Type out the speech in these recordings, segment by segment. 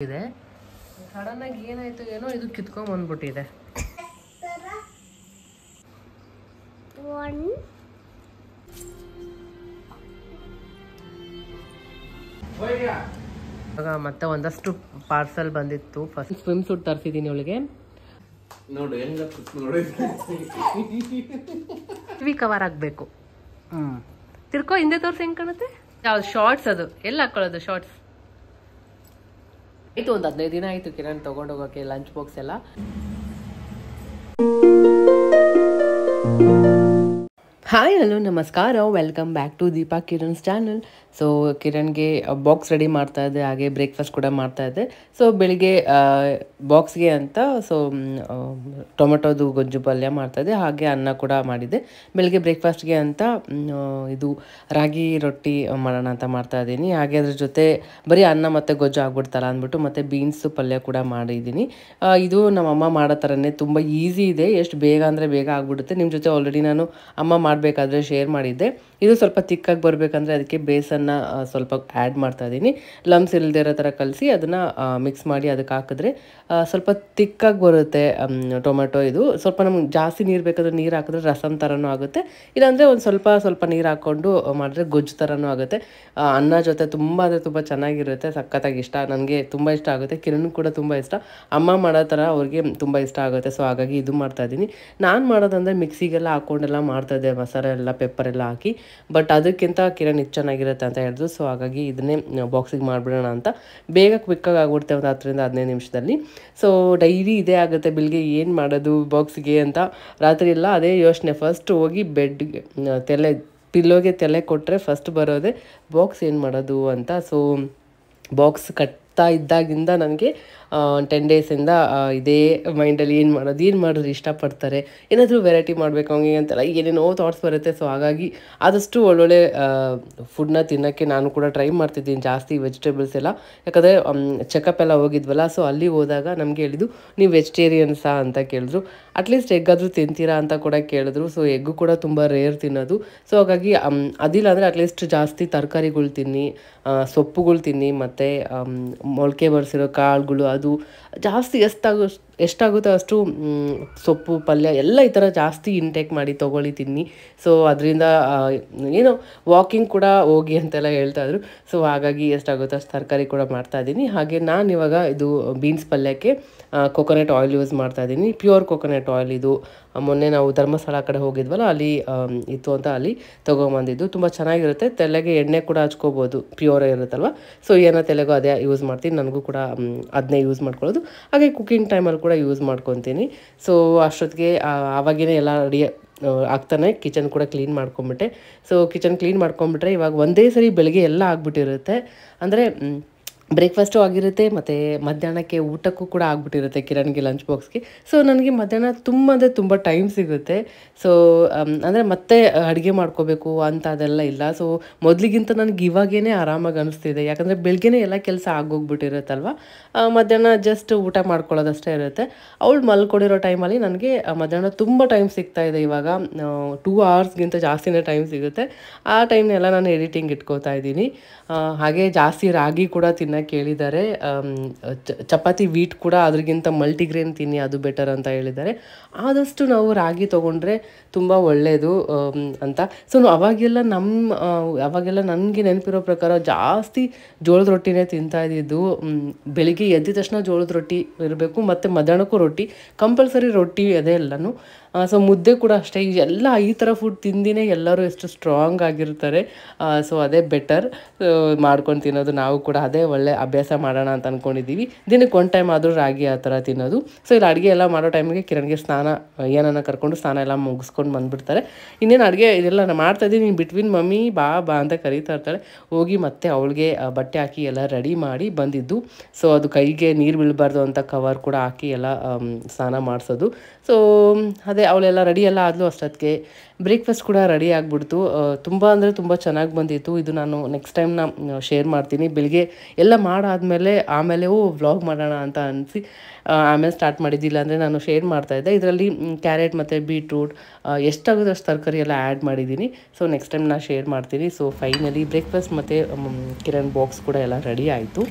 ಇದೆ ಸಡನ್ ಆಗಿ ಏನಾಯ್ತು ಏನೋ ಇದು ಕಿತ್ಕೊಂಡ್ ಬಂದ್ಬಿಟ್ಟಿದೆ. ಇವಾಗ ಮತ್ತೆ ಒಂದಷ್ಟು ಪಾರ್ಸಲ್ ಬಂದಿತ್ತು. ಫಸ್ಟ್ ಸ್ವಿಮ್ ಸೂಟ್ ತರಿಸಿದೀನಿ ಅವಳಿಗೆ. ಕಿವಿ ಕವರ್ ಆಗ್ಬೇಕು. ತಿರ್ಕೋ ಹಿಂದೆ ತೋರ್ಸಿ ಹೆಂಗ್ ಕಾಣುತ್ತೆ. ಯಾವ್ದು ಶಾರ್ಟ್ಸ್ ಅದು ಎಲ್ಲ ಹಾಕೊಳ್ಳೋದು ಶಾರ್ಟ್ಸ್. ಆಯ್ತು ಒಂದು 15 ದಿನ ಆಯ್ತು ಕಿರಣ್ ತಗೊಂಡೋಗೋಕೆ ಲಂಚ್ ಬಾಕ್ಸ್ ಎಲ್ಲ. ಹಾಯ್ ಹಲೋ ನಮಸ್ಕಾರ, welcome back to Deepa Kiran's channel. So ಕಿರಣ್ಗೆ ಬಾಕ್ಸ್ ರೆಡಿ ಮಾಡ್ತಾ ಇದ್ದೆ, ಹಾಗೆ ಬ್ರೇಕ್ಫಾಸ್ಟ್ ಕೂಡ ಮಾಡ್ತಾ ಇದ್ದೆ. ಸೊ ಬೆಳಿಗ್ಗೆ ಬಾಕ್ಸ್ಗೆ ಅಂತ ಟೊಮೆಟೊದು ಗೊಜ್ಜು ಪಲ್ಯ ಮಾಡ್ತಾ ಇದ್ದೆ, ಹಾಗೆ ಅನ್ನ ಕೂಡ ಮಾಡಿದ್ದೆ. ಬೆಳಿಗ್ಗೆ ಬ್ರೇಕ್ಫಾಸ್ಟ್ಗೆ ಅಂತ ಇದು ರಾಗಿ ರೊಟ್ಟಿ ಮಾಡೋಣ ಅಂತ ಮಾಡ್ತಾ ಇದ್ದೀನಿ. ಹಾಗೆ ಅದ್ರ ಜೊತೆ ಬರೀ ಅನ್ನ ಮತ್ತು ಗೊಜ್ಜು ಆಗ್ಬಿಡ್ತಲ್ಲ ಅಂದ್ಬಿಟ್ಟು ಮತ್ತೆ ಬೀನ್ಸ್ ಪಲ್ಯ ಕೂಡ ಮಾಡಿದ್ದೀನಿ. ಇದು ನಮ್ಮಮ್ಮ ಮಾಡೋ ಥರನೇ ತುಂಬ ಈಸಿ ಇದೆ, ಎಷ್ಟು ಬೇಗ ಅಂದರೆ ಬೇಗ ಆಗ್ಬಿಡುತ್ತೆ. ನಿಮ್ಮ ಜೊತೆ ಆಲ್ರೆಡಿ ನಾನು ಅಮ್ಮ ಮಾಡಬೇಕಾದ್ರೆ ಶೇರ್ ಮಾಡಿದ್ದೆ. ಇದು ಸ್ವಲ್ಪ ತಿಕ್ಕಾಗಿ ಬರಬೇಕಂದ್ರೆ ಅದಕ್ಕೆ ಬೇಸನ್ನು ಸ್ವಲ್ಪ ಆ್ಯಡ್ ಮಾಡ್ತಾ ಇದ್ದೀನಿ. ಲಮ್ಸ್ ಇಲ್ಲದೆ ಇರೋ ಥರ ಕಲಸಿ ಅದನ್ನು ಮಿಕ್ಸ್ ಮಾಡಿ ಅದಕ್ಕೆ ಹಾಕಿದ್ರೆ ಸ್ವಲ್ಪ ತಿಕ್ಕಾಗಿ ಬರುತ್ತೆ ಟೊಮೆಟೊ. ಇದು ಸ್ವಲ್ಪ ನಮ್ಗೆ ಜಾಸ್ತಿ ನೀರು ಬೇಕಾದ್ರೆ ನೀರು ಹಾಕಿದ್ರೆ ರಸಮ್ ಥರನೂ ಆಗುತ್ತೆ, ಇಲ್ಲಾಂದರೆ ಒಂದು ಸ್ವಲ್ಪ ನೀರು ಹಾಕ್ಕೊಂಡು ಮಾಡಿದ್ರೆ ಗೊಜ್ಜು ಥರನೂ ಆಗುತ್ತೆ. ಅನ್ನ ಜೊತೆ ತುಂಬ ಅಂದರೆ ತುಂಬ ಚೆನ್ನಾಗಿರುತ್ತೆ, ಸಖತ್ತಾಗಿ ಇಷ್ಟ, ನನಗೆ ತುಂಬ ಇಷ್ಟ ಆಗುತ್ತೆ. ಕಿರಣ್ ಕೂಡ ತುಂಬ ಇಷ್ಟ, ಅಮ್ಮ ಮಾಡೋ ಥರ ಅವ್ರಿಗೆ ತುಂಬ ಇಷ್ಟ ಆಗುತ್ತೆ. ಸೊ ಹಾಗಾಗಿ ಇದು ಮಾಡ್ತಾಯಿದ್ದೀನಿ. ನಾನು ಮಾಡೋದಂದರೆ ಮಿಕ್ಸಿಗೆಲ್ಲ ಹಾಕ್ಕೊಂಡೆಲ್ಲ ಮಾಡ್ತಾಯಿದ್ದೆ, ಮಸಾಲೆ ಎಲ್ಲ ಪೆಪ್ಪರ್ ಎಲ್ಲ ಹಾಕಿ. ಬಟ್ ಅದಕ್ಕಿಂತ ಕಿರಣ್ ಇದು ಚೆನ್ನಾಗಿರುತ್ತೆ ಅಂತ ಹೇಳಿದ್ರು. ಸೊ ಹಾಗಾಗಿ ಇದನ್ನೇ ಬಾಕ್ಸಿಗೆ ಮಾಡಿಬಿಡೋಣ ಅಂತ. ಬೇಗ ಕ್ವಿಕ್ಕಾಗಿ ಆಗ್ಬಿಡುತ್ತೆ, ಒಂದು 10 ರಿಂದ 15 ನಿಮಿಷದಲ್ಲಿ. ಸೊ ಡೈಲಿ ಇದೇ ಆಗುತ್ತೆ, ಬೆಳಿಗ್ಗೆ ಏನು ಮಾಡೋದು ಬಾಕ್ಸಿಗೆ ಅಂತ ರಾತ್ರಿ ಎಲ್ಲ ಅದೇ ಯೋಚನೆ. ಫಸ್ಟ್ ಹೋಗಿ ಬೆಡ್ಗೆ ಪಿಲ್ಲೋಗೆ ತಲೆ ಕೊಟ್ಟರೆ ಫಸ್ಟ್ ಬರೋದೆ ಬಾಕ್ಸ್ ಏನು ಮಾಡೋದು ಅಂತ. ಸೊ ಬಾಕ್ಸ್ ಕಟ್ತಾ ಇದ್ದಾಗಿಂದ ನನಗೆ 10 ಡೇಸಿಂದ ಇದೇ ಮೈಂಡಲ್ಲಿ ಏನು ಮಾಡಿದ್ರೆ ಇಷ್ಟಪಡ್ತಾರೆ, ಏನಾದರೂ ವೆರೈಟಿ ಮಾಡಬೇಕು ಹಂಗೆ ಅಂತೆಲ್ಲ ಏನೇನೋ ಥಾಟ್ಸ್ ಬರುತ್ತೆ. ಸೊ ಹಾಗಾಗಿ ಆದಷ್ಟು ಒಳ್ಳೊಳ್ಳೆ ಫುಡ್ನ ತಿನ್ನೋಕ್ಕೆ ನಾನು ಕೂಡ ಟ್ರೈ ಮಾಡ್ತಿದ್ದೀನಿ, ಜಾಸ್ತಿ ವೆಜಿಟೇಬಲ್ಸ್ ಎಲ್ಲ. ಯಾಕಂದರೆ ಚೆಕಪ್ ಎಲ್ಲ ಹೋಗಿದ್ವಲ್ಲ, ಸೊ ಅಲ್ಲಿ ಹೋದಾಗ ನಮಗೆ ಹೇಳಿದ್ದು ನೀವು ವೆಜಿಟೇರಿಯನ್ಸಾ ಅಂತ ಕೇಳಿದ್ರು. ಅಟ್ಲೀಸ್ಟ್ ಎಗ್ ಆದರೂ ತಿಂತೀರಾ ಅಂತ ಕೂಡ ಕೇಳಿದ್ರು. ಸೊ ಎಗ್ಗು ಕೂಡ ತುಂಬ ರೇರ್ ತಿನ್ನೋದು. ಸೊ ಹಾಗಾಗಿ ಅದಿಲ್ಲ ಅಂದರೆ ಅಟ್ಲೀಸ್ಟ್ ಜಾಸ್ತಿ ತರಕಾರಿಗಳು ತಿನ್ನಿ, ಸೊಪ್ಪುಗಳು ತಿನ್ನಿ, ಮತ್ತು ಮೊಳಕೆ ಬರೆಸಿರೋ ಕಾಳುಗಳು ಅದು ಜಾಸ್ತಿ ಎಷ್ಟಾಗುತ್ತೋ ಅಷ್ಟು ಸೊಪ್ಪು ಪಲ್ಯ ಎಲ್ಲ ಈ ಥರ ಜಾಸ್ತಿ ಇಂಟೇಕ್ ಮಾಡಿ ತೊಗೊಳ್ಳಿ, ತಿನ್ನಿ. ಸೊ ಅದರಿಂದ ಏನೋ ವಾಕಿಂಗ್ ಕೂಡ ಹೋಗಿ ಅಂತೆಲ್ಲ ಹೇಳ್ತಾಯಿದ್ರು. ಸೊ ಹಾಗಾಗಿ ಎಷ್ಟಾಗುತ್ತೋ ಅಷ್ಟು ತರಕಾರಿ ಕೂಡ ಮಾಡ್ತಾಯಿದ್ದೀನಿ. ಹಾಗೆ ನಾನು ಇವಾಗ ಇದು ಬೀನ್ಸ್ ಪಲ್ಯಕ್ಕೆ ಕೊಕೊನಟ್ ಆಯಿಲ್ ಯೂಸ್ ಮಾಡ್ತಾಯಿದ್ದೀನಿ, ಪ್ಯೂರ್ ಕೊಕೊನಟ್ ಆಯಿಲ್. ಇದು ಮೊನ್ನೆ ನಾವು ಧರ್ಮಸ್ಥಳ ಕಡೆ ಹೋಗಿದ್ವಲ್ಲ, ಅಲ್ಲಿ ಇತ್ತು ಅಂತ ಅಲ್ಲಿ ತೊಗೊಂಬಂದಿದ್ದು. ತುಂಬ ಚೆನ್ನಾಗಿರುತ್ತೆ. ತಲೆಗೆ ಎಣ್ಣೆ ಕೂಡ ಹಚ್ಕೋಬೋದು, ಪ್ಯೂರ್ ಇರುತ್ತಲ್ವ. ಸೊ ಏನೋ ತಲೆಗೂ ಅದೇ ಯೂಸ್ ಮಾಡ್ತೀನಿ, ನನಗೂ ಕೂಡ ಅದನ್ನೇ ಯೂಸ್ ಮಾಡ್ಕೊಳ್ಳೋದು. ಹಾಗೆ ಕುಕ್ಕಿಂಗ್ ಟೈಮಲ್ಲಿ ಕೂಡ ಯೂಸ್ ಮಾಡ್ಕೊತೀನಿ. ಸೊ ಅಷ್ಟೊತ್ತಿಗೆ ಆವಾಗೇ ಎಲ್ಲ ರೆಡಿ ಆಗ್ತಾನೆ ಕಿಚನ್ ಕೂಡ ಕ್ಲೀನ್ ಮಾಡ್ಕೊಂಬಿಟ್ಟೆ. ಸೊ ಕಿಚನ್ ಕ್ಲೀನ್ ಮಾಡ್ಕೊಂಬಿಟ್ರೆ ಇವಾಗ ಒಂದೇ ಸರಿ ಬೆಳಗ್ಗೆ ಎಲ್ಲ ಆಗ್ಬಿಟ್ಟಿರುತ್ತೆ. ಅಂದರೆ ಬ್ರೇಕ್ಫಾಸ್ಟು ಆಗಿರುತ್ತೆ, ಮತ್ತು ಮಧ್ಯಾಹ್ನಕ್ಕೆ ಊಟಕ್ಕೂ ಕೂಡ ಆಗ್ಬಿಟ್ಟಿರುತ್ತೆ ಕಿರಣ್ಗೆ ಲಂಚ್ ಬಾಕ್ಸ್ಗೆ. ಸೊ ನನಗೆ ಮಧ್ಯಾಹ್ನ ತುಂಬ ಟೈಮ್ ಸಿಗುತ್ತೆ. ಸೊ ಅಂದರೆ ಮತ್ತೆ ಅಡುಗೆ ಮಾಡ್ಕೋಬೇಕು ಅಂತ ಅದೆಲ್ಲ ಇಲ್ಲ. ಸೊ ಮೊದಲಿಗಿಂತ ನನಗೆ ಇವಾಗೇ ಆರಾಮಾಗಿ ಅನಿಸ್ತಿದೆ, ಯಾಕಂದರೆ ಬೆಳಗ್ಗೆನೇ ಎಲ್ಲ ಕೆಲಸ ಆಗೋಗ್ಬಿಟ್ಟಿರುತ್ತಲ್ವ. ಮಧ್ಯಾಹ್ನ ಜಸ್ಟ್ ಊಟ ಮಾಡ್ಕೊಳ್ಳೋದಷ್ಟೇ ಇರುತ್ತೆ. ಅವಳು ಮಲ್ಕೊಂಡಿರೋ ಟೈಮಲ್ಲಿ ನನಗೆ ಮಧ್ಯಾಹ್ನ ತುಂಬ ಟೈಮ್ ಸಿಗ್ತಾಯಿದೆ. ಇವಾಗ 2 ಅವರ್ಸ್ಗಿಂತ ಜಾಸ್ತಿನೇ ಟೈಮ್ ಸಿಗುತ್ತೆ. ಆ ಟೈಮ್ನೆಲ್ಲ ನಾನು ಎಡಿಟಿಂಗ್ ಇಟ್ಕೋತಾ ಇದ್ದೀನಿ. ಹಾಗೆ ಜಾಸ್ತಿ ರಾಗಿ ಕೂಡ ತಿನ್ನೋಕ್ಕೆ ಹೇಳಿದ್ದಾರೆ. ಚಪಾತಿ ವೀಟ್ ಕೂಡ ಅದ್ರಿಗಿಂತ ಮಲ್ಟಿಗ್ರೇನ್ ತಿನ್ನಿ, ಅದು ಬೆಟರ್ ಅಂತ ಹೇಳಿದ್ದಾರೆ. ಆದಷ್ಟು ನಾವು ರಾಗಿ ತೊಗೊಂಡ್ರೆ ತುಂಬ ಒಳ್ಳೆಯದು ಅಂತ. ಸೊ ಅವಾಗೆಲ್ಲ ನನಗೆ ನೆನಪಿರೋ ಪ್ರಕಾರ ಜಾಸ್ತಿ ಜೋಳದ ರೊಟ್ಟಿನೇ ತಿಂತಾ ಇದ್ದಿದ್ದು. ಬೆಳಿಗ್ಗೆ ಎದ್ದ ತಕ್ಷಣ ಜೋಳದ ರೊಟ್ಟಿ ಇರಬೇಕು, ಮತ್ತು ಮಧ್ಯಾಹ್ನಕ್ಕೂ ರೊಟ್ಟಿ ಕಂಪಲ್ಸರಿ, ರೊಟ್ಟಿ ಅದೇ ಎಲ್ಲನೂ. ಸೊ ಮುದ್ದೆ ಕೂಡ ಅಷ್ಟೇ. ಎಲ್ಲ ಈ ಥರ ಫುಡ್ ತಿಂದಿನೇ ಎಲ್ಲರೂ ಎಷ್ಟು ಸ್ಟ್ರಾಂಗ್ ಆಗಿರ್ತಾರೆ. ಸೊ ಅದೇ ಬೆಟರ್ ಮಾಡ್ಕೊಂಡು ತಿನ್ನೋದು. ನಾವು ಕೂಡ ಅದೇ ಒಳ್ಳೆ ಅಭ್ಯಾಸ ಮಾಡೋಣ ಅಂತ ಅಂದ್ಕೊಂಡಿದ್ದೀವಿ. ದಿನಕ್ಕೆ 1 ಟೈಮ್ ಆದರೂ ರಾಗಿ ಆ ಥರ ತಿನ್ನೋದು. ಸೊ ಇಲ್ಲಿ ಅಡುಗೆ ಎಲ್ಲ ಮಾಡೋ ಟೈಮಿಗೆ ಕಿರಣ್ಗೆ ಏನನ್ನ ಕರ್ಕೊಂಡು ಸ್ನಾನ ಎಲ್ಲ ಮುಗಿಸ್ಕೊಂಡು ಬಂದುಬಿಡ್ತಾರೆ. ಇನ್ನೇನು ಅಡುಗೆ ಇದೆಲ್ಲ ನಾನು ಮಾಡ್ತಾಯಿದ್ದೀನಿ, ನೀನು ಬಿಟ್ವೀನ್ ಮಮ್ಮಿ ಬಾ ಅಂತ ಕರೀತಾ ಇರ್ತಾಳೆ. ಹೋಗಿ ಮತ್ತೆ ಅವಳಿಗೆ ಬಟ್ಟೆ ಹಾಕಿ ಎಲ್ಲ ರೆಡಿ ಮಾಡಿ ಬಂದಿದ್ದು. ಸೊ ಅದು ಕೈಗೆ ನೀರು ಬೀಳಬಾರ್ದು ಅಂತ ಕವರ್ ಕೂಡ ಹಾಕಿ ಎಲ್ಲ ಸ್ನಾನ ಮಾಡಿಸೋದು. ಸೊ ಅದೇ ಅವಳೆಲ್ಲ ರೆಡಿ ಎಲ್ಲ ಆದಲು. ಅಷ್ಟೊತ್ತಿಗೆ ಬ್ರೇಕ್ಫಾಸ್ಟ್ ಕೂಡ ರೆಡಿ ಆಗಿಬಿಡ್ತು. ತುಂಬ ಅಂದರೆ ತುಂಬ ಚೆನ್ನಾಗಿ ಬಂದಿತ್ತು. ಇದು ನಾನು ನೆಕ್ಸ್ಟ್ ಟೈಮ್ ಶೇರ್ ಮಾಡ್ತೀನಿ. ಬೆಳಿಗ್ಗೆ ಎಲ್ಲ ಮಾಡಾದಮೇಲೆ ಆಮೇಲೆ ವ್ಲಾಗ್ ಮಾಡೋಣ ಅಂತ ಅನಿಸಿ ಆಮೇಲೆ ಸ್ಟಾರ್ಟ್ ಮಾಡಿದ್ದಿಲ್ಲ ಅಂದರೆ ನಾನು ಶೇರ್ ಮಾಡ್ತಾಯಿದ್ದೆ. ಇದರಲ್ಲಿ ಕ್ಯಾರೆಟ್ ಮತ್ತು ಬೀಟ್ರೂಟ್ ಎಷ್ಟಾಗುತ್ತೆ ಅಷ್ಟು ತರಕಾರಿ ಎಲ್ಲ ಆ್ಯಡ್ ಮಾಡಿದ್ದೀನಿ. ಸೊ ನೆಕ್ಸ್ಟ್ ಟೈಮ್ ನಾನು ಶೇರ್ ಮಾಡ್ತೀನಿ. ಸೊ ಫೈನಲಿ ಬ್ರೇಕ್ಫಾಸ್ಟ್ ಮತ್ತು ಕಿರಣ್ ಬಾಕ್ಸ್ ಕೂಡ ಎಲ್ಲ ರೆಡಿ ಆಯಿತು.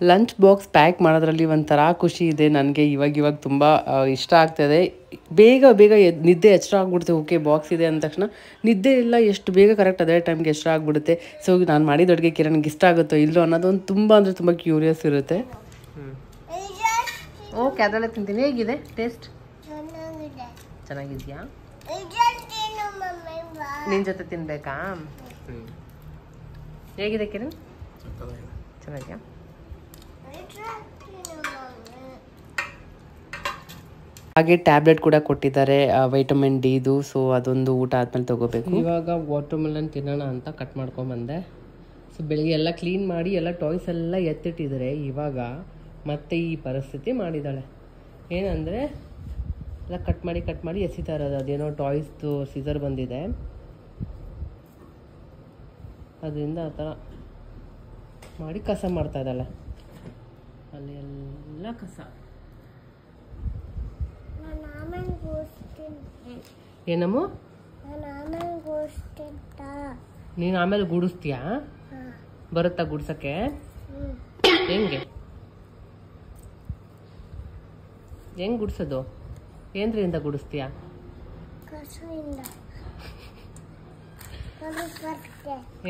ಲಂಚ್ ಬಾಕ್ಸ್ ಪ್ಯಾಕ್ ಮಾಡೋದ್ರಲ್ಲಿ ಒಂಥರ ಖುಷಿ ಇದೆ ನನಗೆ. ಇವಾಗ ತುಂಬ ಇಷ್ಟ ಆಗ್ತದೆ. ಬೇಗ ನಿದ್ದೆ ಎಚ್ಚರ ಆಗ್ಬಿಡುತ್ತೆ. ಓಕೆ ಬಾಕ್ಸ್ ಇದೆ ಅಂದ ತಕ್ಷಣ ನಿದ್ದೆ ಇಲ್ಲ, ಎಷ್ಟು ಬೇಗ ಕರೆಕ್ಟ್ ಅದೇ ಟೈಮ್ಗೆ ಎಚ್ಚರ ಆಗ್ಬಿಡುತ್ತೆ. ಸೊ ನಾನು ಮಾಡಿದ ಅಡುಗೆ ಕಿರಣ್ಗೆ ಇಷ್ಟ ಆಗುತ್ತೋ ಇಲ್ಲೋ ಅನ್ನೋದೊಂದು ತುಂಬ ಕ್ಯೂರಿಯಸ್ ಇರುತ್ತೆ. ಓಕೆ ಅದರಲ್ಲೇ ತಿಂತೀನಿ. ಹೇಗಿದೆ ಟೇಸ್ಟ್? ಚೆನ್ನಾಗಿದೆಯಾ? ನಿನ್ನ ಜೊತೆ ತಿನ್ಬೇಕಾ? ಹೇಗಿದೆ ಕಿರಣ್? ಚೆನ್ನಾಗಿದೆಯಾ? ಹಾಗೆ ಟ್ಯಾಬ್ಲೆಟ್ ಕೂಡ ಕೊಟ್ಟಿದ್ದಾರೆ ವೈಟಮಿನ್ ಡಿದು. ಸೊ ಅದೊಂದು ಊಟ ಆದ್ಮೇಲೆ ತಗೋಬೇಕು. ಇವಾಗ ವಾಟರ್ ಮೆಲನ್ ತಿನ್ನೋಣ ಅಂತ ಕಟ್ ಮಾಡ್ಕೊಂಬಂದೆ. ಸೊ ಬೆಳಿಗ್ಗೆ ಎಲ್ಲ ಕ್ಲೀನ್ ಮಾಡಿ ಎಲ್ಲ ಟಾಯ್ಸ್ ಎಲ್ಲ ಎತ್ತಿಟ್ಟಿದ್ದಾರೆ. ಇವಾಗ ಮತ್ತೆ ಈ ಪರಿಸ್ಥಿತಿ ಮಾಡಿದ್ದಾಳೆ. ಏನಂದರೆ ಎಲ್ಲ ಕಟ್ ಮಾಡಿ ಎಸಿತಾ ಇರೋದು. ಅದೇನೋ ಟಾಯ್ಸ್ದು ಸೀಸರ್ ಬಂದಿದೆ, ಅದರಿಂದ ಆ ಥರ ಮಾಡಿ ಕಸ ಮಾಡ್ತಾ ಇದ್ದಾಳೆ. ಅಲ್ಲಿ ಎಲ್ಲ ಕಸ. ಏನಮ್ಮ ನೀನು ಆಮೇಲೆ ಗುಡಿಸ್ತೀಯಾ? ಬರುತ್ತಾ ಗುಡ್ಸಕ್ಕೆ? ಹೆಂಗ್ ಗುಡ್ಸೋದು? ಏನ್ರಿಂದ ಗುಡಿಸ್ತೀಯಾ?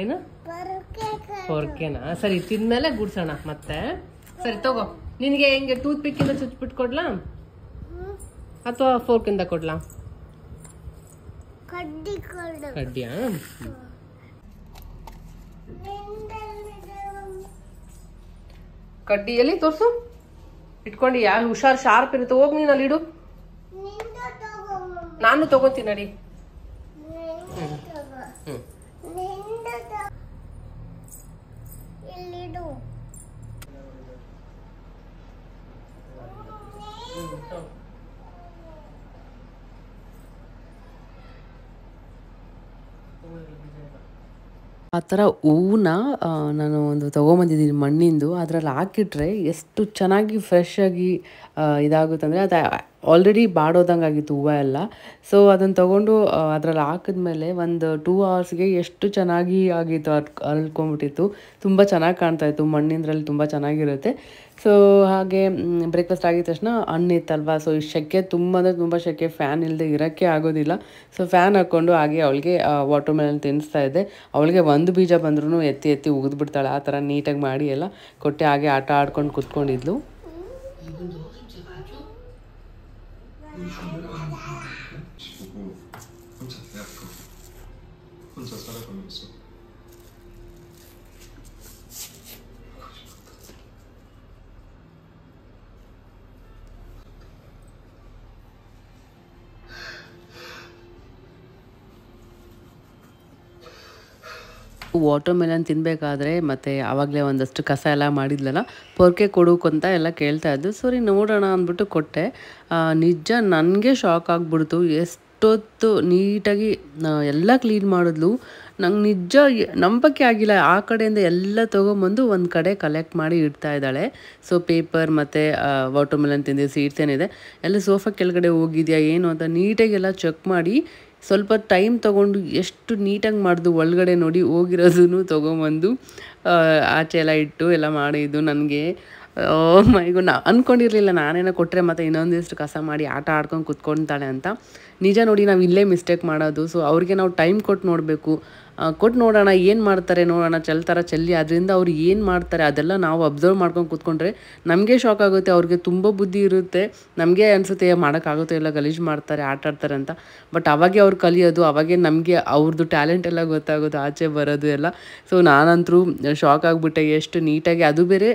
ಏನು ಹೊರ್ಕೆನಾ? ಸರಿ ತಿಂದ್ಮೇಲೆ ಗುಡ್ಸೋಣ ಮತ್ತೆ. ಸರಿ ತಗೋ. ನಿನಗೆ ಹೆಂಗೆ ಟೂತ್ ಪಿಕ್ಕಿಂದ ಚುಚ್ಬಿಟ್ಟು ಕೊಡ್ಲಾ ಅಥವಾ ಫೋರ್ಕಿಂದ ಕೊಡ್ಲಾ? ಕಡ್ಡಿಯಾ? ಕಡ್ಡಿಯಲ್ಲಿ ತೋರ್ಸು. ಇಟ್ಕೊಂಡು ಯಾರು ಹುಷಾರ್ ಶಾರ್ಪ್ ಇರುತ್ತೆ. ಹೋಗಿ ನೀನು ಅಲ್ಲಿ ಇಡು. ನಾನು ತಗೋತೀನಿ ನಡಿ. ಆ ಥರ ಹೂವನ್ನ ನಾನು ಒಂದು ತೊಗೊಂಬಂದಿದ್ದೀನಿ ಮಣ್ಣಿಂದು. ಅದರಲ್ಲಿ ಹಾಕಿಟ್ರೆ ಎಷ್ಟು ಚೆನ್ನಾಗಿ ಫ್ರೆಶ್ ಆಗಿ ಇದಾಗುತ್ತಂದರೆ, ಅದು ಆಲ್ರೆಡಿ ಬಾಡೋದಂಗೆ ಆಗಿತ್ತು ಹೂವು ಎಲ್ಲ. ಸೊ ಅದನ್ನು ತೊಗೊಂಡು ಅದರಲ್ಲಿ ಹಾಕಿದ್ಮೇಲೆ ಒಂದು 2 hours ಎಷ್ಟು ಚೆನ್ನಾಗಿ ಆಗಿತ್ತು, ಅರಳ್ಕೊಂಡ್ಬಿಟ್ಟಿತ್ತು. ತುಂಬ ಚೆನ್ನಾಗಿ ಕಾಣ್ತಾಯಿತ್ತು. ಮಣ್ಣಿಂದ್ರಲ್ಲಿ ತುಂಬ ಚೆನ್ನಾಗಿರುತ್ತೆ. ಸೊ ಹಾಗೆ ಬ್ರೇಕ್ಫಾಸ್ಟ್ ಆಗಿದ ತಕ್ಷಣ ಹಣ್ಣಿತ್ತಲ್ವ. ಸೊ ಈ ಸೆಕೆ ತುಂಬ ಸೆಕೆ, ಫ್ಯಾನ್ ಇಲ್ಲದೆ ಇರೋಕ್ಕೆ ಆಗೋದಿಲ್ಲ. ಸೊ ಫ್ಯಾನ್ ಹಾಕ್ಕೊಂಡು ಹಾಗೆ ಅವಳಿಗೆ ವಾಟರ್ ಮೆಲನ್ ತಿನ್ನಿಸ್ತಾ ಇದ್ದೆ. ಅವಳಿಗೆ ಒಂದು ಬೀಜ ಬಂದ್ರೂ ಎತ್ತಿ ಉಗಿದ್ಬಿಡ್ತಾಳೆ. ಆ ಥರ ನೀಟಾಗಿ ಮಾಡಿ ಎಲ್ಲ ಕೊಟ್ಟೆ. ಹಾಗೆ ಆಟ ಆಡ್ಕೊಂಡು ಕೂತ್ಕೊಂಡಿದ್ಲು. ವಾಟರ್ ಮೆಲನ್ ತಿನ್ನಬೇಕಾದ್ರೆ ಮತ್ತು ಆವಾಗಲೇ ಒಂದಷ್ಟು ಕಸ ಎಲ್ಲ ಮಾಡಿದ್ಲಲ್ಲ, ಪೊರ್ಕೆ ಕೊಡೋಕ್ಕಂತ ಎಲ್ಲ ಕೇಳ್ತಾ ಇದ್ದು. ಸರಿ ನೋಡೋಣ ಅಂದ್ಬಿಟ್ಟು ಕೊಟ್ಟೆ. ನಿಜ ನನಗೆ ಶಾಕ್ ಆಗಿಬಿಡ್ತು. ಎಷ್ಟೊತ್ತು ನೀಟಾಗಿ ಎಲ್ಲ ಕ್ಲೀನ್ ಮಾಡಿದ್ಲು. ನಂಗೆ ನಿಜ ನಂಬಕ್ಕೆ ಆಗಿಲ್ಲ. ಆ ಕಡೆಯಿಂದ ಎಲ್ಲ ತೊಗೊಂಬಂದು ಒಂದು ಕಡೆ ಕಲೆಕ್ಟ್ ಮಾಡಿ ಇಡ್ತಾ ಇದ್ದಾಳೆ. ಸೊ ಪೇಪರ್ ಮತ್ತು ವಾಟರ್ ಮೆಲನ್ ತಿಂದಿದ್ದು ಸೀಡ್ಸ್ ಏನಿದೆ ಎಲ್ಲ ಸೋಫಾ ಕೆಳಗಡೆ ಹೋಗಿದೆಯಾ ಏನು ಅಂತ ನೀಟಾಗೆಲ್ಲ ಚೆಕ್ ಮಾಡಿ ಸ್ವಲ್ಪ ಟೈಮ್ ತೊಗೊಂಡು ಎಷ್ಟು ನೀಟಾಗಿ ಮಾಡಿದ್ದು. ಒಳಗಡೆ ನೋಡಿ ಹೋಗಿರೋದನ್ನು ತೊಗೊಂಬಂದು ಆಚೆ ಎಲ್ಲ ಇಟ್ಟು ಎಲ್ಲ ಮಾಡಿದ್ದು. ನನಗೆ ಮೈಗೂ ಅಂದ್ಕೊಂಡಿರಲಿಲ್ಲ ನಾನೇನೋ ಕೊಟ್ಟರೆ ಮತ್ತು ಇನ್ನೊಂದಿಷ್ಟು ಕಸ ಮಾಡಿ ಆಟ ಆಡ್ಕೊಂಡು ಕುತ್ಕೊತಾಳೆ ಅಂತ. ನಿಜ ನೋಡಿ, ನಾವು ಇಲ್ಲೇ ಮಿಸ್ಟೇಕ್ ಮಾಡೋದು. ಸೊ ಅವ್ರಿಗೆ ನಾವು ಟೈಮ್ ಕೊಟ್ಟು ನೋಡಬೇಕು. ಕೊಟ್ಟು ನೋಡೋಣ ಏನು ಮಾಡ್ತಾರೆ, ನೋಡೋಣ ಚೆಲ್ತಾರ ಚೆಲ್ಲಿ. ಅದರಿಂದ ಅವ್ರು ಏನು ಮಾಡ್ತಾರೆ ಅದೆಲ್ಲ ನಾವು ಅಬ್ಸರ್ವ್ ಮಾಡ್ಕೊಂಡು ಕೂತ್ಕೊಂಡ್ರೆ ನಮಗೆ ಶಾಕ್ ಆಗುತ್ತೆ. ಅವ್ರಿಗೆ ತುಂಬ ಬುದ್ಧಿ ಇರುತ್ತೆ. ನಮಗೆ ಅನಿಸುತ್ತೆ ಮಾಡೋಕ್ಕಾಗುತ್ತೆ, ಎಲ್ಲ ಗಲೀಜು ಮಾಡ್ತಾರೆ, ಆಟ ಆಡ್ತಾರೆ ಅಂತ. ಬಟ್ ಅವಾಗೆ ಅವ್ರು ಕಲಿಯೋದು, ಅವಾಗೆ ನಮಗೆ ಅವ್ರದ್ದು ಟ್ಯಾಲೆಂಟ್ ಎಲ್ಲ ಗೊತ್ತಾಗೋದು, ಆಚೆ ಬರೋದು ಎಲ್ಲ. ಸೊ ನಾನಂತರೂ ಶಾಕ್ ಆಗಿಬಿಟ್ಟೆ. ಎಷ್ಟು ನೀಟಾಗಿ, ಅದು ಬೇರೆ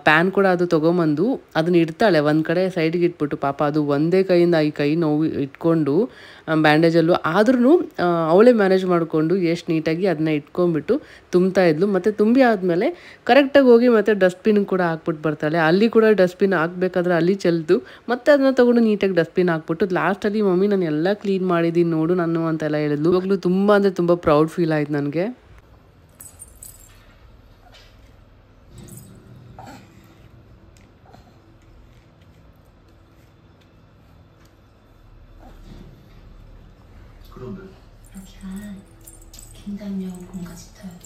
ಪ್ಯಾನ್ ಕೂಡ ಅದು ತೊಗೊಂಬಂದು ಅದನ್ನ ಇಡ್ತಾಳೆ ಒಂದು ಕಡೆ ಸೈಡ್ಗೆ ಇಟ್ಬಿಟ್ಟು. ಪಾಪ ಅದು ಒಂದೇ ಕೈಯಿಂದ ಈ ಕೈ ನೋವು ಇಟ್ಕೊಂಡು ಬ್ಯಾಂಡೇಜಲ್ಲೂ ಆದ್ರೂ ಅವಳೇ ಮ್ಯಾನೇಜ್ ಮಾಡಿಕೊಂಡು ಎಷ್ಟು ನೀಟಾಗಿ ಅದನ್ನ ಇಟ್ಕೊಂಡ್ಬಿಟ್ಟು ತುಂಬ್ತಾ ಇದ್ಲು. ಮತ್ತು ತುಂಬಿ ಆದಮೇಲೆ ಕರೆಕ್ಟಾಗಿ ಹೋಗಿ ಮತ್ತು ಡಸ್ಟ್ಬಿನ್ ಕೂಡ ಹಾಕ್ಬಿಟ್ಟು ಬರ್ತಾಳೆ. ಅಲ್ಲಿ ಕೂಡ ಡಸ್ಟ್ಬಿನ್ ಹಾಕ್ಬೇಕಾದ್ರೆ ಅಲ್ಲಿ ಚೆಲ್ದು ಮತ್ತೆ ಅದನ್ನ ತೊಗೊಂಡು ನೀಟಾಗಿ ಡಸ್ಟ್ಬಿನ್ ಹಾಕ್ಬಿಟ್ಟು ಲಾಸ್ಟಲ್ಲಿ ಮಮ್ಮಿ ನಾನು ಎಲ್ಲ ಕ್ಲೀನ್ ಮಾಡಿದ್ದೀನಿ ನೋಡು ನಾನು ಅಂತೆಲ್ಲ ಹೇಳಿದ್ಲು. ಇವಾಗಲೂ ತುಂಬ ಅಂದರೆ ತುಂಬ ಪ್ರೌಡ್ ಫೀಲ್ ಆಯ್ತು ನನಗೆ. 그런데 여기가 김담영 본가 집터였대.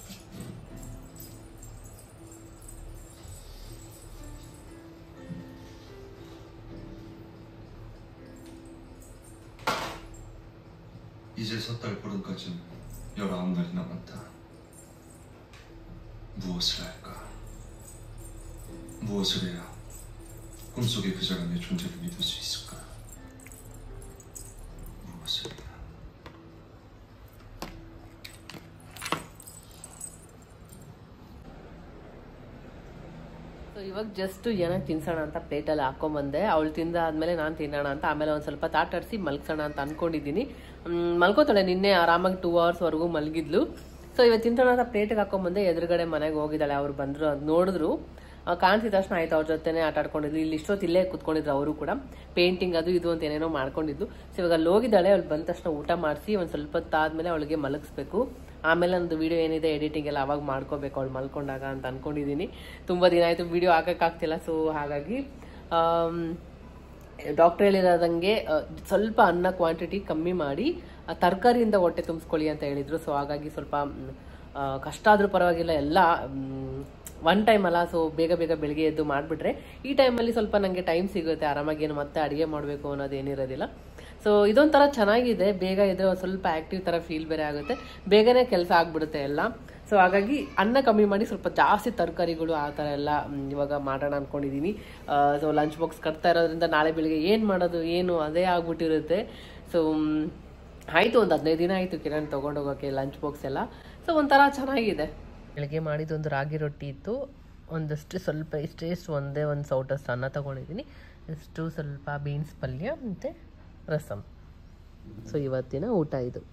이제 섣달 보름까지 19날이 남았다. 무엇을 할까? 무엇을 해야 꿈속의 그자가 내 존재를 믿을 수 있을까? 무엇을 해야? ಸೊ ಇವಾಗ ಜಸ್ಟ್ ಏನಕ್ಕೆ ತಿನ್ಸೋಣ ಅಂತ ಪ್ಲೇಟಲ್ಲಿ ಹಾಕೊಂಬಂದೆ. ಅವಳು ತಿಂದಾದ್ಮೇಲೆ ನಾನು ತಿನ್ನೋಣ ಅಂತ, ಆಮೇಲೆ ಒಂದು ಸ್ವಲ್ಪ ತಾಟಾಡಿಸಿ ಮಲ್ಗ್ಸೋಣ ಅಂತ ಅನ್ಕೊಂಡಿದ್ದೀನಿ. ಮಲ್ಕೋತಾಳೆ, ನಿನ್ನೆ ಆರಾಮಾಗಿ 2 ಅವರ್ಸ್ವರೆಗೂ ಮಲಗಿದ್ಲು. ಸೊ ಇವತ್ತು ತಿಂತಾಣ ಅಂತ ಪ್ಲೇಟಿಗೆ ಹಾಕೊಂಬಂದೆ. ಎದುರುಗಡೆ ಮನೆಗೆ ಹೋಗಿದ್ದಾಳೆ, ಅವ್ರು ಬಂದರು, ನೋಡಿದ್ರು, ಕಾಣಿಸಿದ ತಕ್ಷಣ ಆಯ್ತು ಅವ್ರ ಜೊತೆನೆ ಆಟ ಆಡ್ಕೊಂಡಿದ್ಲು. ಇಲ್ಲಿ ಇಷ್ಟೊತ್ತು ಇಲ್ಲೇ ಕೂತ್ಕೊಂಡಿದ್ರು ಅವರು ಕೂಡ, ಪೇಂಟಿಂಗ್ ಅದು ಇದು ಅಂತ ಏನೇನೋ ಮಾಡ್ಕೊಂಡಿದ್ದು. ಸೊ ಇವಾಗ ಅಲ್ಲಿ ಹೋಗಿದ್ದಾಳೆ. ಅವ್ಳು ಬಂದ ತಕ್ಷಣ ಊಟ ಮಾಡಿಸಿ ಒಂದು ಸ್ವಲ್ಪ ಹೊತ್ತಾದ್ಮೇಲೆ ಅವಳಿಗೆ ಮಲಗಿಸ್ಬೇಕು. ಆಮೇಲೆ ನಂದು ವಿಡಿಯೋ ಏನಿದೆ ಎಡಿಟಿಂಗ್ ಎಲ್ಲ ಅವಾಗ ಮಾಡ್ಕೋಬೇಕು ಅವಳು ಮಲ್ಕೊಂಡಾಗ ಅಂತ ಅನ್ಕೊಂಡಿದ್ದೀನಿ. ತುಂಬ ದಿನ ಆಯಿತು ವಿಡಿಯೋ ಹಾಕೋಕ್ಕಾಗ್ತಿಲ್ಲ. ಸೊ ಹಾಗಾಗಿ ಡಾಕ್ಟರ್ ಹೇಳಿರೋದಂಗೆ ಸ್ವಲ್ಪ ಅನ್ನ ಕ್ವಾಂಟಿಟಿ ಕಮ್ಮಿ ಮಾಡಿ ತರಕಾರಿಯಿಂದ ಹೊಟ್ಟೆ ತುಂಬಿಸ್ಕೊಳ್ಳಿ ಅಂತ ಹೇಳಿದರು. ಸೊ ಹಾಗಾಗಿ ಸ್ವಲ್ಪ ಕಷ್ಟ ಆದರೂ ಪರವಾಗಿಲ್ಲ, ಎಲ್ಲ ಒನ್ ಟೈಮ್ ಅಲ್ಲ. ಸೊ ಬೇಗ ಬೇಗ ಬೆಳಿಗ್ಗೆ ಎದ್ದು ಮಾಡಿಬಿಟ್ರೆ ಈ ಟೈಮಲ್ಲಿ ಸ್ವಲ್ಪ ನನಗೆ ಟೈಮ್ ಸಿಗುತ್ತೆ ಆರಾಮಾಗಿ, ಏನು ಮತ್ತೆ ಅಡುಗೆ ಮಾಡಬೇಕು ಅನ್ನೋದೇನಿರೋದಿಲ್ಲ. ಸೊ ಇದೊಂಥರ ಚೆನ್ನಾಗಿದೆ, ಬೇಗ ಇದ್ರೆ ಸ್ವಲ್ಪ ಆ್ಯಕ್ಟಿವ್ ಥರ ಫೀಲ್ ಬೇರೆ ಆಗುತ್ತೆ, ಬೇಗನೆ ಕೆಲಸ ಆಗಿಬಿಡುತ್ತೆ ಎಲ್ಲ. ಸೊ ಹಾಗಾಗಿ ಅನ್ನ ಕಮ್ಮಿ ಮಾಡಿ ಸ್ವಲ್ಪ ಜಾಸ್ತಿ ತರಕಾರಿಗಳು ಆ ಥರ ಎಲ್ಲ ಇವಾಗ ಮಾಡೋಣ ಅಂದ್ಕೊಂಡಿದ್ದೀನಿ. ಸೊ ಲಂಚ್ ಬಾಕ್ಸ್ ಕಟ್ತಾ ಇರೋದ್ರಿಂದ ನಾಳೆ ಬೆಳಿಗ್ಗೆ ಏನು ಮಾಡೋದು ಏನು ಅದೇ ಆಗ್ಬಿಟ್ಟಿರುತ್ತೆ. ಸೊ ಆಯಿತು, ಒಂದು 15 ದಿನ ಆಯಿತು ಕಿರಣ್ ತೊಗೊಂಡೋಗೋಕ್ಕೆ ಲಂಚ್ ಬಾಕ್ಸ್ ಎಲ್ಲ. ಸೊ ಒಂಥರ ಚೆನ್ನಾಗಿದೆ. ಬೆಳಗ್ಗೆ ಮಾಡಿದ್ದೊಂದು ರಾಗಿ ರೊಟ್ಟಿ ಇತ್ತು, ಒಂದಷ್ಟು ಸ್ವಲ್ಪ ಇಷ್ಟೇಷ್ಟು ಒಂದೇ ಒಂದು ಸೌಟಷ್ಟು ಅನ್ನ ತೊಗೊಂಡಿದ್ದೀನಿ, ಇಷ್ಟು ಸ್ವಲ್ಪ ಬೀನ್ಸ್ ಪಲ್ಯ ಮತ್ತು ರಸಮ್. ಸೊ ಇವತ್ತಿನ ಊಟ ಇದು.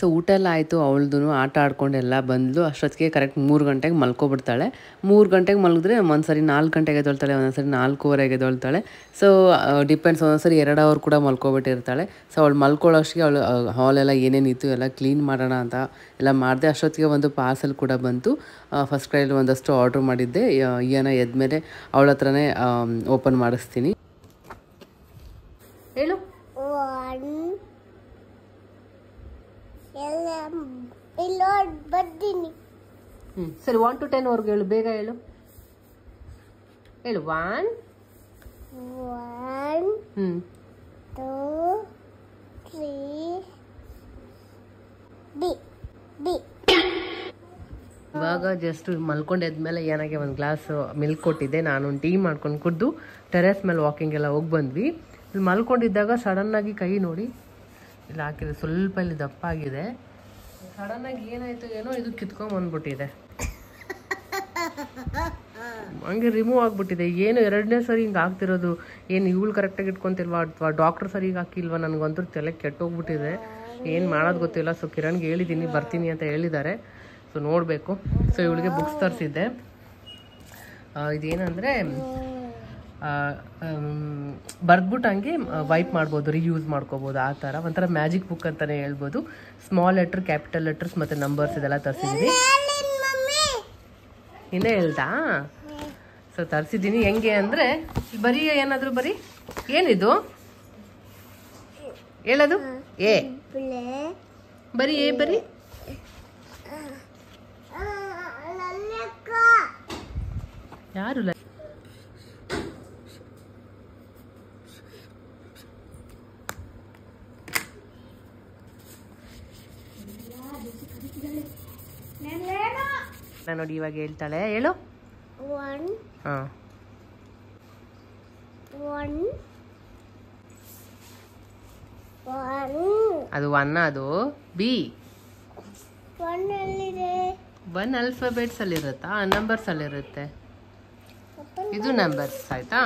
ಸೊ ಊಟ ಎಲ್ಲ ಆಯಿತು, ಅವಳದು ಆಟ ಆಡ್ಕೊಂಡೆಲ್ಲ ಬಂದಳು. ಅಷ್ಟೊತ್ತಿಗೆ ಕರೆಕ್ಟ್ 3 ಗಂಟೆಗೆ ಮಲ್ಕೊಬಿಡ್ತಾಳೆ. 3 ಗಂಟೆಗೆ ಮಲಗಿದ್ರೆ ಒಂದ್ಸರಿ 4 ಗಂಟೆಗೆ ಎದ್ದೇಳ್ತಾಳೆ, ಒಂದೊಂದ್ಸರಿ 4:15ಗೆ ಎದ್ದೇಳ್ತಾಳೆ. ಸೊ ಡಿಪೆಂಡ್ಸ್, ಒಂದೊಂದ್ಸರಿ 2 ಅವರ್ ಕೂಡ ಮಲ್ಕೊಬಿಟ್ಟಿರ್ತಾಳೆ. ಸೊ ಅವಳು ಮಲ್ಕೊಳ್ಳೋಷ್ಟಿಗೆ ಅವಳು ಹಾಲೆಲ್ಲ ಏನೇನಿತ್ತು ಎಲ್ಲ ಕ್ಲೀನ್ ಮಾಡೋಣ ಅಂತ ಎಲ್ಲ ಮಾಡಿದೆ. ಅಷ್ಟೊತ್ತಿಗೆ ಒಂದು ಪಾರ್ಸೆಲ್ ಕೂಡ ಬಂತು. ಫಸ್ಟ್ ಕ್ರೈಲಿ ಒಂದಷ್ಟು ಆರ್ಡ್ರ್ ಮಾಡಿದ್ದೆ. ಈಯನ ಎದ್ಮೇಲೆ ಅವಳ ಹತ್ರನೇ ಓಪನ್ ಮಾಡಿಸ್ತೀನಿ. ಹೇಳು. ಸರಿ 1 to 10 ವರ್ಗು ಹೇಳು, ಬೇಗ ಹೇಳು. ಹೇಳು 1 2 3 ಬಿ. ಇವಾಗ ಜಸ್ಟ್ ಮಲ್ಕೊಂಡೆದ್ಮೇಲೆ ಏನಾಗೆ ಒಂದು ಗ್ಲಾಸ್ ಮಿಲ್ಕ್ ಕೊಟ್ಟಿದ್ದೆ. ನಾನು ಒಂದು ಟೀ ಮಾಡ್ಕೊಂಡು ಕುಡಿದು ಟೆರೆಸ್ ಮೇಲೆ ವಾಕಿಂಗ್ ಎಲ್ಲ ಹೋಗಿ ಬಂದ್ವಿ. ಇಲ್ಲಿ ಮಲ್ಕೊಂಡಿದ್ದಾಗ ಸಡನ್ನಾಗಿ ಕೈ ನೋಡಿ ಇಲ್ಲಿ ಹಾಕಿದೆ, ಸ್ವಲ್ಪ ಇಲ್ಲಿ ದಪ್ಪ ಆಗಿದೆ. ಸಡನ್ನಾಗಿ ಏನಾಯ್ತು ಏನೋ ಇದು ಕಿತ್ಕೊಂಡ್ಬಂದ್ಬಿಟ್ಟಿದೆ, ಹಂಗೆ ರಿಮೂವ್ ಆಗಿಬಿಟ್ಟಿದೆ. ಏನು 2ನೇ ಸರಿ ಹಿಂಗೆ ಆಗ್ತಿರೋದು, ಏನು ಇವಳು ಕರೆಕ್ಟಾಗಿ ಇಟ್ಕೊತಿಲ್ವಾ ಅಥವಾ ಡಾಕ್ಟ್ರ್ ಸರಿಗೆ ಹಾಕಿಲ್ವಾ, ನನಗಂತೂ ತಲೆ ಕೆಟ್ಟೋಗ್ಬಿಟ್ಟಿದೆ, ಏನು ಮಾಡೋದು ಗೊತ್ತಿಲ್ಲ. ಸೊ ಕಿರಣ್ಗೆ ಹೇಳಿದ್ದೀನಿ ಬರ್ತೀನಿ ಅಂತ ಹೇಳಿದ್ದಾರೆ. ಸೊ ನೋಡಬೇಕು. ಸೊ ಇವಳಿಗೆ ಬುಕ್ಸ್ ತರಿಸಿದ್ದೆ. ಇದೇನಂದರೆ ಬರ್ದ್ಬಿಟ್ಟು ಹಂಗೆ ವೈಪ್ ಮಾಡ್ಬೋದು, ರಿಯೂಸ್ ಮಾಡ್ಕೋಬೋದು, ಆ ಥರ ಒಂಥರ ಮ್ಯಾಜಿಕ್ ಬುಕ್ ಅಂತಲೇ ಹೇಳ್ಬೋದು. ಸ್ಮಾಲ್ ಲೆಟ್ರ್, ಕ್ಯಾಪಿಟಲ್ ಲೆಟರ್ಸ್ ಮತ್ತು ನಂಬರ್ಸ್ ಇದೆಲ್ಲ ತರಿಸಿದ್ದೀನಿ. ಇನ್ನೇ ಹೇಳ್ತಾ? ಸೊ ತರಿಸಿದ್ದೀನಿ. ಹೆಂಗೆ ಅಂದರೆ ಬರೀ ಏನಾದರೂ ಬರೀ ಏನಿದು ಹೇಳೋದು ಏ ಬರೀ ಏ ಬರೀ ಯಾರು ನೋಡಿ ಇವಾಗ ಹೇಳ್ತಾಳೆ. ಹೇಳು. 1 ಹಾಂ 1 ಅದು 1 ಅದು ಬಿ 1 ಎಲ್ಲಿದೆ? 1 ಅಲ್ಫಾಬೆಟ್ಸ್ ಅಲ್ಲಿ ಇರುತ್ತಾ, ನಂಬರ್ಸ್ ಅಲ್ಲಿ ಇರುತ್ತೆ. ಇದು ನಂಬರ್ಸ್ ಆಯ್ತಾ.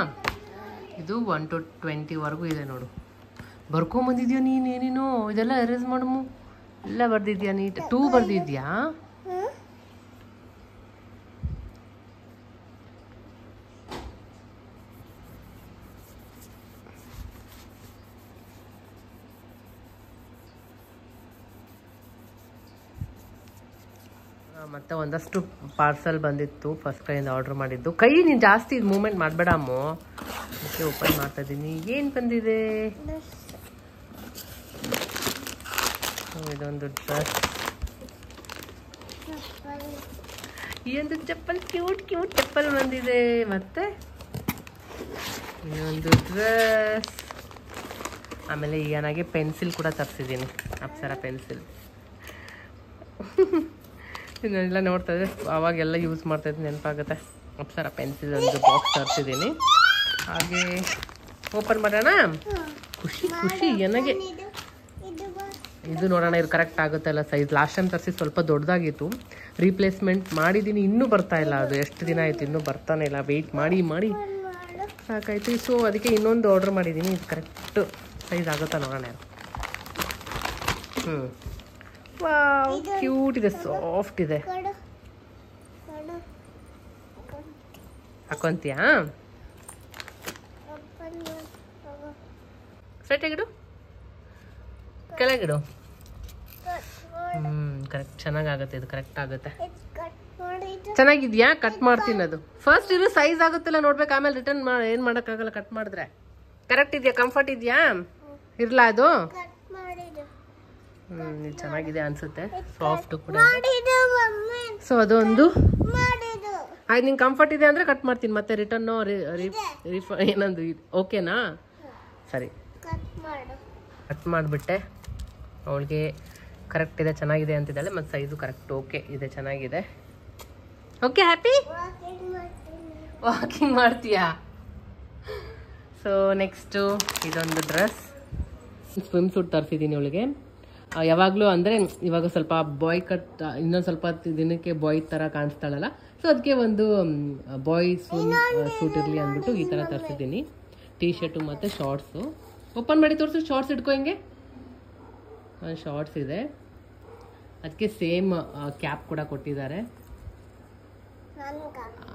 ಇದು 1 to 20 ವರೆಗೂ ಇದೆ ನೋಡು. ಬರ್ಕೊಂಬಂದಿದ್ಯಾ ನೀನೇನೇನೋ, ಇದೆಲ್ಲ ಎರೇಸ್ ಮಾಡಮು ಎಲ್ಲ ಬರ್ದಿದ್ಯಾ, ನೀಟ್ 2 ಬರ್ದಿದ್ಯಾ? ಮತ್ತು ಒಂದಷ್ಟು ಪಾರ್ಸಲ್ ಬಂದಿತ್ತು ಫಸ್ಟ್ ಕೈಯಿಂದ ಆರ್ಡ್ರ್ ಮಾಡಿದ್ದು. ಕೈ ನೀನು ಜಾಸ್ತಿ ಇದು ಮೂಮೆಂಟ್ ಮಾಡಬೇಡ ಅಮ್ಮು. ಅದಕ್ಕೆ ಓಪನ್ ಮಾಡ್ತಾ ಇದ್ದೀನಿ. ಏನು ಬಂದಿದೆ? ಇದೊಂದು ಡ್ರೆಸ್, ಈ ಒಂದು ಚಪ್ಪಲ್, ಕ್ಯೂಟ್ ಚಪ್ಪಲ್ ಬಂದಿದೆ. ಮತ್ತೆ ಈ ಒಂದು ಡ್ರೆಸ್, ಆಮೇಲೆ ಏನಾಗೆ ಪೆನ್ಸಿಲ್ ಕೂಡ ತರಿಸಿದ್ದೀನಿ, ಅಪ್ಸರ ಪೆನ್ಸಿಲ್. ಇದನ್ನೆಲ್ಲ ನೋಡ್ತಾ ಇದ್ದೆ, ಅವಾಗೆಲ್ಲ ಯೂಸ್ ಮಾಡ್ತಾ ಇದ್ದೆ, ನೆನಪಾಗುತ್ತೆ. ಅಪ್ಸರ ಪೆನ್ಸಿಲ್ ಒಂದು ಬಾಕ್ಸ್ ತರಿಸಿದ್ದೀನಿ. ಹಾಗೆ ಓಪನ್ ಮಾಡೋಣ. ಖುಷಿ ನನಗೆ. ಇದು ನೋಡೋಣ, ಇದು ಕರೆಕ್ಟ್ ಆಗುತ್ತೆ ಅಲ್ಲ ಸೈಜ್. ಲಾಸ್ಟ್ ಟೈಮ್ ತರಿಸಿ ಸ್ವಲ್ಪ ದೊಡ್ಡದಾಗಿತ್ತು, ರೀಪ್ಲೇಸ್ಮೆಂಟ್ ಮಾಡಿದ್ದೀನಿ, ಇನ್ನೂ ಬರ್ತಾ ಇಲ್ಲ. ಅದು ಎಷ್ಟು ದಿನ ಆಯಿತು, ಇನ್ನೂ ಬರ್ತಾನೆ ಇಲ್ಲ. ವೆಯ್ಟ್ ಮಾಡಿ ಸಾಕಾಯ್ತು. ಸೊ ಅದಕ್ಕೆ ಇನ್ನೊಂದು ಆರ್ಡ್ರ್ ಮಾಡಿದ್ದೀನಿ. ಇದು ಕರೆಕ್ಟ್ ಸೈಜ್ ಆಗುತ್ತಾ ನೋಡೋಣ. ವಾವ್, ಕ್ಯೂಟ್ ಇದೆ, ಸಾಫ್ಟ್ ಇದೆ. ಹಾಕೊಂತೀಯಾ? ಸ್ಟ್ರೈಟಾಗಿಡು, ಕೆಳಗಿಡು. ಕರೆಕ್ಟ್, ಚೆನ್ನಾಗಾಗುತ್ತೆ ಇದು, ಕರೆಕ್ಟ್ ಆಗುತ್ತೆ. ಚೆನ್ನಾಗಿದ್ಯಾ? ಕಟ್ ಮಾಡ್ತೀನಿ. ಅದು ಫಸ್ಟ್ ಇರೋ ಸೈಜ್ ಆಗುತ್ತಲ್ಲ ನೋಡ್ಬೇಕು, ಆಮೇಲೆ ರಿಟರ್ನ್ ಏನು ಮಾಡೋಕ್ಕಾಗಲ್ಲ ಕಟ್ ಮಾಡಿದ್ರೆ. ಕರೆಕ್ಟ್ ಇದೆಯಾ? ಕಂಫರ್ಟ್ ಇದೆಯಾ? ಇರ್ಲಾ ಅದು? ಚೆನ್ನಾಗಿದೆ ಅನ್ಸುತ್ತೆ, ಸಾಫ್ಟ್ ಕೂಡ. ಸೊ ಅದೊಂದು ಆಯ್ತು. ನಿಂಗೆ ಕಂಫರ್ಟ್ ಇದೆ ಅಂದರೆ ಕಟ್ ಮಾಡ್ತೀನಿ, ಮತ್ತೆ ರಿಟರ್ನು ಏನಂದು ಓಕೆನಾ? ಸರಿ, ಕಟ್ ಮಾಡಿಬಿಟ್ಟೆ. ಅವಳಿಗೆ ಕರೆಕ್ಟ್ ಇದೆ, ಚೆನ್ನಾಗಿದೆ ಅಂತಿದ್ದಾಳೆ. ಮತ್ತು ಸೈಜು ಕರೆಕ್ಟ್ ಓಕೆ ಇದೆ, ಚೆನ್ನಾಗಿದೆ. Okay, happy? ವಾಕಿಂಗ್ ಮಾಡ್ತೀಯಾ? ಸೊ ನೆಕ್ಸ್ಟು ಇದೊಂದು ಡ್ರೆಸ್, ಸ್ವಿಮ್ ಸೂಟ್ ತರಿಸಿದ್ದೀನಿ ಅವಳಿಗೆ. ಯಾವಾಗಲೂ ಅಂದರೆ ಇವಾಗ ಸ್ವಲ್ಪ ಬಾಯ್ ಕಟ್, ಇನ್ನೊಂದು ಸ್ವಲ್ಪ ದಿನಕ್ಕೆ ಬಾಯ್ ಥರ ಕಾಣಿಸ್ತಾಳಲ್ಲ, ಸೊ ಅದಕ್ಕೆ ಒಂದು ಬಾಯ್ ಸ್ವಿಮ್ ಸೂಟ್ ಇರಲಿ ಅಂದ್ಬಿಟ್ಟು ಈ ಥರ ತರಿಸಿದ್ದೀನಿ. ಟೀ ಶರ್ಟು ಮತ್ತು ಶಾರ್ಟ್ಸು. ಓಪನ್ ಮಾಡಿ ತೋರಿಸು. ಶಾರ್ಟ್ಸ್ ಇಟ್ಕೊ, ಹಿಂಗೆ ಶಾರ್ಟ್ಸ್ ಇದೆ, ಅದಕ್ಕೆ ಸೇಮ್ ಕ್ಯಾಪ್ ಕೂಡ ಕೊಟ್ಟಿದ್ದಾರೆ.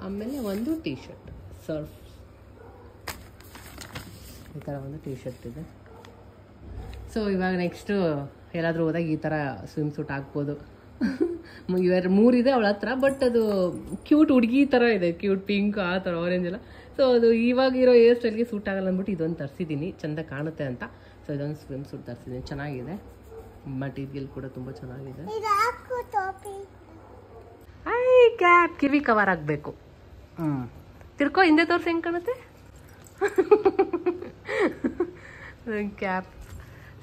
ಆಮೇಲೆ ಒಂದು ಟೀ ಶರ್ಟ್, ಸರ್ಫ್, ಈ ಥರ ಒಂದು ಟೀ ಶರ್ಟ್ ಇದೆ. ಸೊ ಇವಾಗ ನೆಕ್ಸ್ಟು ಎಲ್ಲಾದರೂ ಹೋದಾಗ ಈ ಥರ ಸ್ವಿಮ್ ಸೂಟ್ ಹಾಕ್ಬೋದು. ಇವೆರಡು ಮೂರಿದೆ ಅವಳ ಹತ್ರ, ಬಟ್ ಅದು ಕ್ಯೂಟ್ ಹುಡುಗಿ ಥರ ಇದೆ, ಕ್ಯೂಟ್ ಪಿಂಕ್ ಆ ಥರ, ಆರೆಂಜ್ ಎಲ್ಲ. ಸೊ ಅದು ಇವಾಗಿರೋ ಹೇರ್ ಸ್ಟೈಲ್ಗೆ ಸೂಟ್ ಆಗಲ್ಲ ಅಂದ್ಬಿಟ್ಟು ಇದೊಂದು ತರಿಸಿದ್ದೀನಿ, ಚೆಂದ ಕಾಣುತ್ತೆ ಅಂತ. ಸೊ ಇದೊಂದು ಸ್ವಿಮ್ ಸೂಟ್ ತರಿಸಿದ್ದೀನಿ, ಚೆನ್ನಾಗಿದೆ. ಮಟೀರಿಯಲ್ ಕೂಡ ತುಂಬ ಚೆನ್ನಾಗಿದೆ. ಐ ಕ್ಯಾಪ್, ಕಿವಿ ಕವರ್ ಆಗಬೇಕು. ತಿರ್ಕೋ, ಹಿಂದೆ ತೋರಿಸಿ ಹೆಂಗೆ ಕಾಣುತ್ತೆ ಕ್ಯಾಪ್.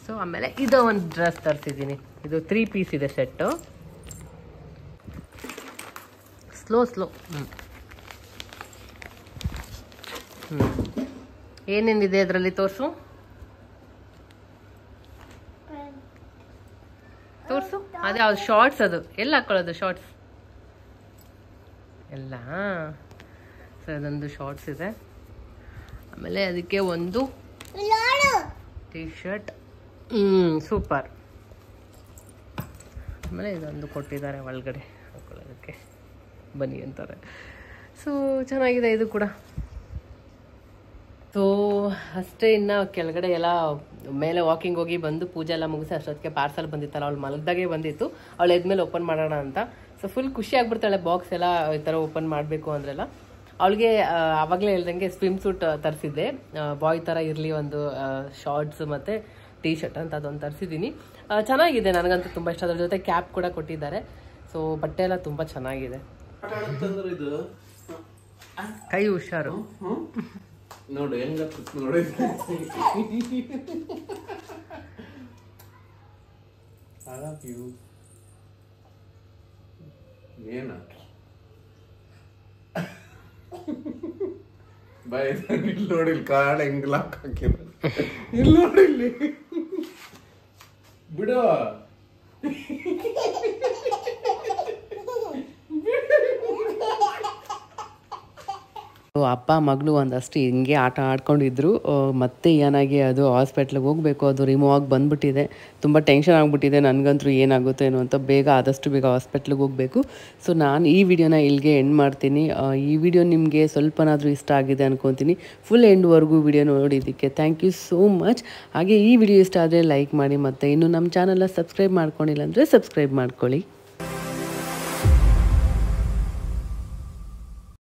ಸೊ ಆಮೇಲೆ ಇದು ಒಂದು ಡ್ರೆಸ್ ತರಿಸಿದ್ದೀನಿ. ಇದು 3 ಪೀಸ್ ಇದೆ ಸೆಟ್ಟು. ಸ್ಲೋ ಏನೇನಿದೆ ಅದರಲ್ಲಿ ತೋರಿಸು. ಅದೇ ಅವ್ರು ಶಾರ್ಟ್ಸ್, ಅದು ಎಲ್ಲ ಹಾಕೊಳ್ಳೋದು ಶಾರ್ಟ್ಸ್ ಎಲ್ಲ. ಸೊ ಅದೊಂದು ಶಾರ್ಟ್ಸ್ ಇದೆ. ಆಮೇಲೆ ಅದಕ್ಕೆ ಒಂದು ಟೀ ಶರ್ಟ್, ಸೂಪರ್. ಆಮೇಲೆ ಇದೊಂದು ಕೊಟ್ಟಿದ್ದಾರೆ ಒಳಗಡೆ ಹಾಕೊಳ್ಳೋದಕ್ಕೆ, ಬನ್ನಿ ಅಂತಾರೆ. ಸೊ ಚೆನ್ನಾಗಿದೆ ಇದು ಕೂಡ. ಸೊ ಅಷ್ಟೇ, ಇನ್ನು ಕೆಳಗಡೆ ಎಲ್ಲ ಮೇಲೆ ವಾಕಿಂಗ್ ಹೋಗಿ ಬಂದು ಪೂಜೆ ಎಲ್ಲ ಮುಗಿಸಿ ಅಷ್ಟೊತ್ತಿಗೆ ಪಾರ್ಸಲ್ ಬಂದಿತ್ತಲ್ಲ, ಅವಳು ಮಲಗ್ದಾಗೆ ಬಂದಿತ್ತು. ಅವಳು ಎದ್ಮೇಲೆ ಓಪನ್ ಮಾಡೋಣ ಅಂತ. ಸೊ ಫುಲ್ ಖುಷಿ ಆಗ್ಬಿಡ್ತಾಳೆ, ಬಾಕ್ಸ್ ಎಲ್ಲ ಈ ಥರ ಓಪನ್ ಮಾಡಬೇಕು ಅಂದ್ರೆಲ್ಲ. ಅವಳಿಗೆ ಆವಾಗಲೇ ಹೇಳ್ದಂಗೆ ಸ್ವಿಮ್ ಸೂಟ್ ತರಿಸಿದ್ದೆ, ಬಾಯ್ ಥರ ಇರಲಿ, ಒಂದು ಶಾರ್ಟ್ಸ್ ಮತ್ತು ಟೀ ಶರ್ಟ್ ಅಂತ ಅದೊಂದು ತರಿಸಿದ್ದೀನಿ. ಚೆನ್ನಾಗಿದೆ, ನನಗಂತೂ ತುಂಬ ಇಷ್ಟ. ಅದ್ರ ಜೊತೆ ಕ್ಯಾಪ್ ಕೂಡ ಕೊಟ್ಟಿದ್ದಾರೆ. ಸೊ ಬಟ್ಟೆ ಎಲ್ಲ ತುಂಬ ಚೆನ್ನಾಗಿದೆ. ಕೈ ಹುಷಾರು ನೋಡು ಹೆಂಗ ನೋಡಿ. ಏನ ಬಾಯ್ ಇಲ್ಲಿ ನೋಡಿ, ಕಾಡ ಹೆಂಗ್ ಲಾಕ್ ಹಾಕಿದ. ಇಲ್ಲಿ ನೋಡಿ, ಇಲ್ಲಿ ಬಿಡು. ಅಪ್ಪ ಮಗಳು ಒಂದಷ್ಟು ಹಿಂಗೆ ಆಟ ಆಡ್ಕೊಂಡಿದ್ರು. ಮತ್ತೆ ಏನಾಗಿ ಅದು ಹಾಸ್ಪಿಟ್ಲಿಗೆ ಹೋಗಬೇಕು, ಅದು ರಿಮೂವ್ ಆಗಿ ಬಂದುಬಿಟ್ಟಿದೆ. ತುಂಬ ಟೆನ್ಷನ್ ಆಗಿಬಿಟ್ಟಿದೆ ನನಗಂತೂ, ಏನಾಗುತ್ತೋ ಏನೋ ಅಂತ. ಆದಷ್ಟು ಬೇಗ ಹಾಸ್ಪಿಟ್ಲಿಗೆ ಹೋಗಬೇಕು. ಸೊ ನಾನು ಈ ವಿಡಿಯೋನ ಇಲ್ಲಿಗೆ ಎಂಡ್ ಮಾಡ್ತೀನಿ. ಈ ವಿಡಿಯೋ ನಿಮಗೆ ಸ್ವಲ್ಪನಾದರೂ ಇಷ್ಟ ಆಗಿದೆ ಅನ್ಕೊತೀನಿ. ಫುಲ್ ಎಂಡ್ವರೆಗೂ ವಿಡಿಯೋ ನೋಡಿದ್ದಕ್ಕೆ ಥ್ಯಾಂಕ್ ಯು ಸೋ ಮಚ್. ಹಾಗೆ ಈ ವಿಡಿಯೋ ಇಷ್ಟ ಆದರೆ ಲೈಕ್ ಮಾಡಿ, ಮತ್ತು ಇನ್ನೂ ನಮ್ಮ ಚಾನಲ್ನ ಸಬ್ಸ್ಕ್ರೈಬ್ ಮಾಡ್ಕೊಂಡಿಲ್ಲ ಅಂದರೆ ಸಬ್ಸ್ಕ್ರೈಬ್ ಮಾಡ್ಕೊಳ್ಳಿ.